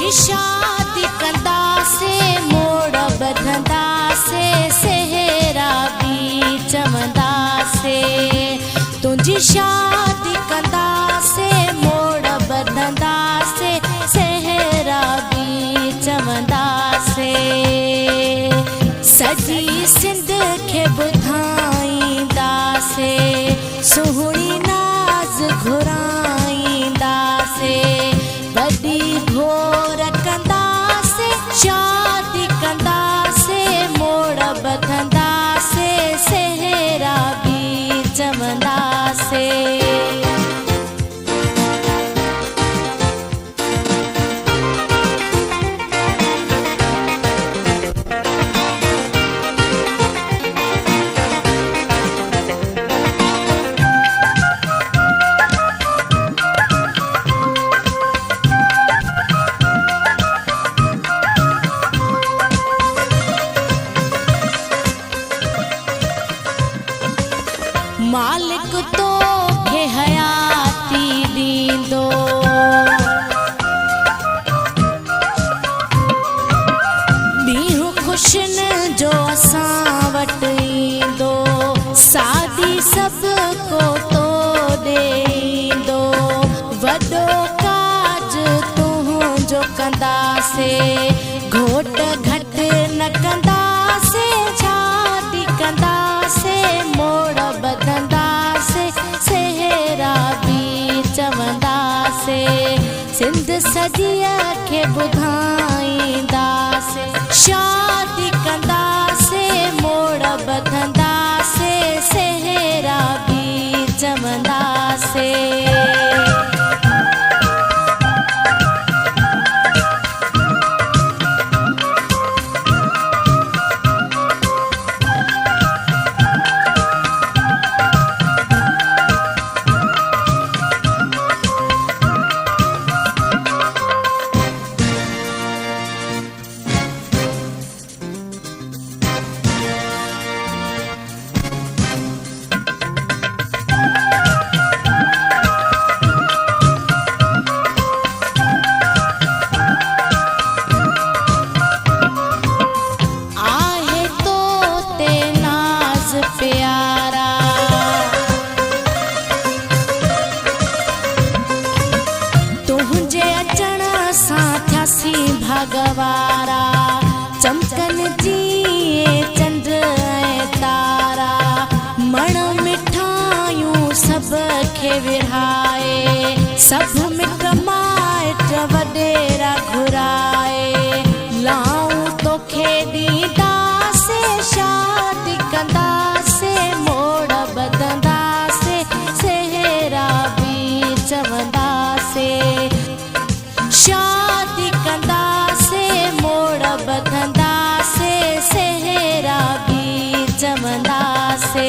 तुझी शादी कंदासे मोड़ बधंदासे सेहरा भी चवंदासे तुझी शादी कंदासे मोड़ बधंदासे सेहरा भी चवंदासे सजी सिंध खे ॿुधाईंदासे सुहिणी नाज़ घुराईंदासे वॾी घोर कंदासे शादी कंदासे मोड़ बधंदासे सेहरा भी चवंदासे मालिक तो खे हयाती दींदो ॾींहुं ख़ुशियुनि जो असां वटि ईंदो सादी सभु को तो ॾींदो वॾो काज तुंहिंजो कंदासे घोट घटि न कंदासे शादी कंदासे मोड़ बधंदासे सेहरा भी चवंदासे सिंध सॼीअ खे ॿुधाईंदासे शादी कंदासे मोड़ बधंदासे सेहरा भी चवंदासे प्यारा तुझे अचण सां थियासीं भगवारा चमकन जीअं चंड ऐं तारा मण मिठायूं सभु खे विरहाए सभु मिट माइट वॾेरा घुराए लाऊं तोखे ॾींदासे शादी कंदासे मोड़ बधंदासे सेहरा भी चवंदासे शादी कंदासे मोड़ बधंदासे सेहरा भी चवंदासे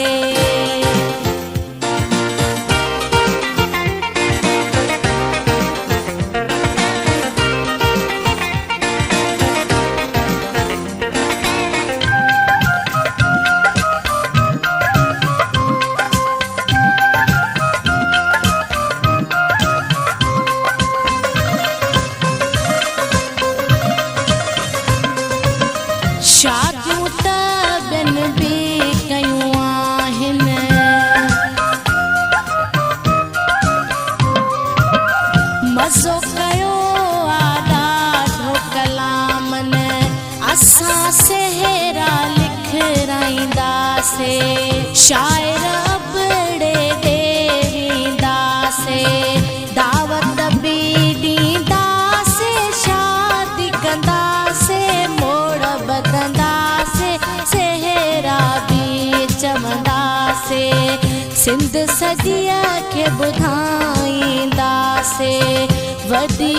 शादियूं त ॿियनि बि कयूं आहिनि मज़ो कयो आहे ॾाढो कलामनि असां सेहरा लिखाईंदासे शाइर अबड़े ॾेरींदासे दावत बि ॾींदासे शादी कंदासे मोड़ बधंदासे सेहरा भी चवंदासे सिंध सॼीअ खे ॿुधाईंदासे वॾी